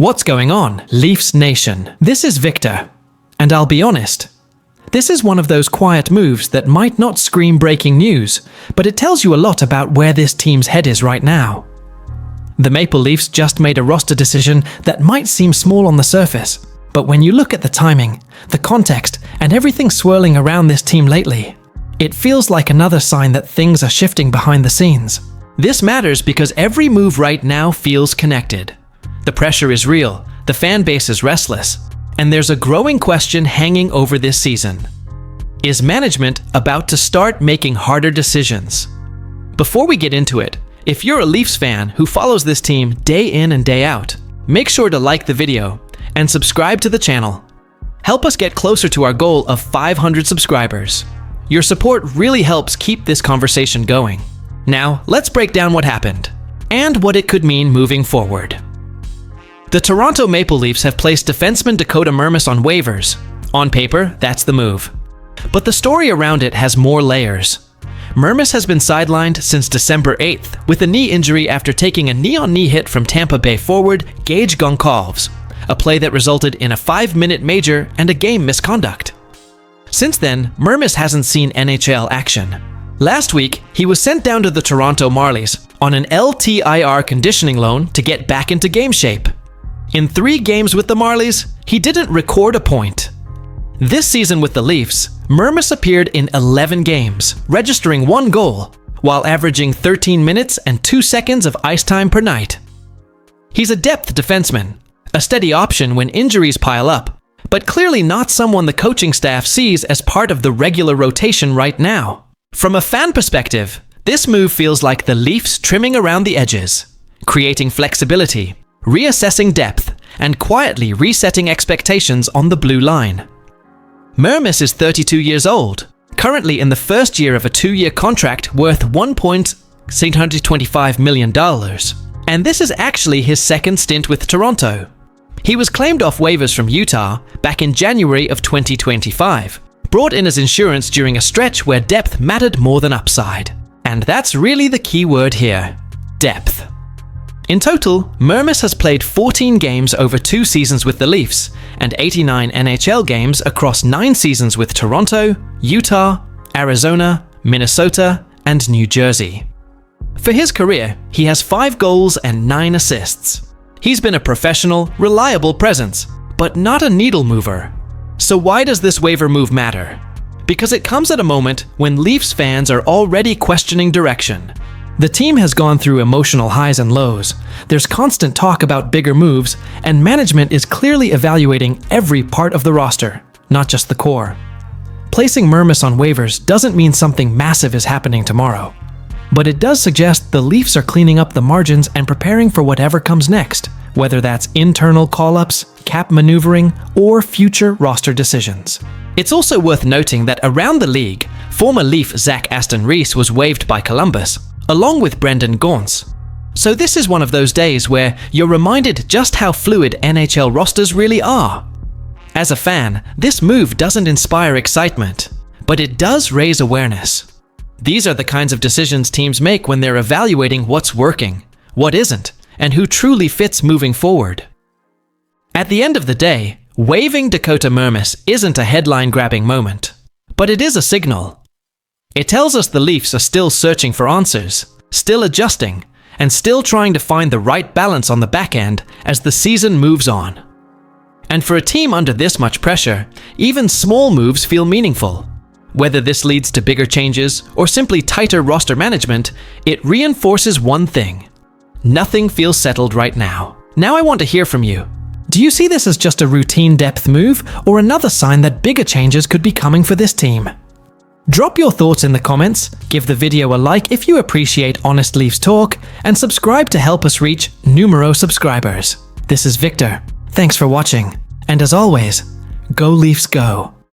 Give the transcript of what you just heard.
What's going on, Leafs Nation? This is Victor, and I'll be honest, this is one of those quiet moves that might not scream breaking news, but it tells you a lot about where this team's head is right now. The Maple Leafs just made a roster decision that might seem small on the surface, but when you look at the timing, the context, and everything swirling around this team lately, it feels like another sign that things are shifting behind the scenes. This matters because every move right now feels connected. The pressure is real, the fan base is restless, and there's a growing question hanging over this season. Is management about to start making harder decisions? Before we get into it, if you're a Leafs fan who follows this team day in and day out, make sure to like the video and subscribe to the channel. Help us get closer to our goal of 500 subscribers. Your support really helps keep this conversation going. Now, let's break down what happened and what it could mean moving forward. The Toronto Maple Leafs have placed defenseman Dakota Mermis on waivers. On paper, that's the move. But the story around it has more layers. Mermis has been sidelined since December 8th with a knee injury after taking a knee-on-knee hit from Tampa Bay forward Gage Goncalves, a play that resulted in a 5-minute major and a game misconduct. Since then, Mermis hasn't seen NHL action. Last week, he was sent down to the Toronto Marlies on an LTIR conditioning loan to get back into game shape. In 3 games with the Marlies, he didn't record a point. This season with the Leafs, Mermis appeared in 11 games, registering 1 goal, while averaging 13 minutes and 2 seconds of ice time per night. He's a depth defenseman, a steady option when injuries pile up, but clearly not someone the coaching staff sees as part of the regular rotation right now. From a fan perspective, this move feels like the Leafs trimming around the edges, creating flexibility, reassessing depth, and quietly resetting expectations on the blue line. Mermis is 32 years old, currently in the first year of a 2-year contract worth $1.625 million, and this is actually his second stint with Toronto. He was claimed off waivers from Utah back in January of 2025, brought in as insurance during a stretch where depth mattered more than upside. And that's really the key word here: depth. In total, Mermis has played 14 games over 2 seasons with the Leafs and 89 NHL games across 9 seasons with Toronto, Utah, Arizona, Minnesota, and New Jersey. For his career, he has 5 goals and 9 assists. He's been a professional, reliable presence, but not a needle mover. So why does this waiver move matter? Because it comes at a moment when Leafs fans are already questioning direction. The team has gone through emotional highs and lows. There's constant talk about bigger moves, and management is clearly evaluating every part of the roster, not just the core. Placing Mermis on waivers doesn't mean something massive is happening tomorrow, but it does suggest the Leafs are cleaning up the margins and preparing for whatever comes next, whether that's internal call-ups, cap maneuvering, or future roster decisions. It's also worth noting that around the league, former Leaf Zach Aston Reese was waived by Columbus, along with Brendan Gaunce. So this is one of those days where you're reminded just how fluid NHL rosters really are. As a fan, this move doesn't inspire excitement, but it does raise awareness. These are the kinds of decisions teams make when they're evaluating what's working, what isn't, and who truly fits moving forward. At the end of the day, waiving Dakota Mermis isn't a headline-grabbing moment, but it is a signal. It tells us the Leafs are still searching for answers, still adjusting, and still trying to find the right balance on the back end as the season moves on. And for a team under this much pressure, even small moves feel meaningful. Whether this leads to bigger changes or simply tighter roster management, it reinforces one thing: nothing feels settled right now. Now I want to hear from you. Do you see this as just a routine depth move, or another sign that bigger changes could be coming for this team? Drop your thoughts in the comments, give the video a like if you appreciate honest Leafs talk, and subscribe to help us reach numero subscribers. This is Victor. Thanks for watching, and as always, go Leafs go.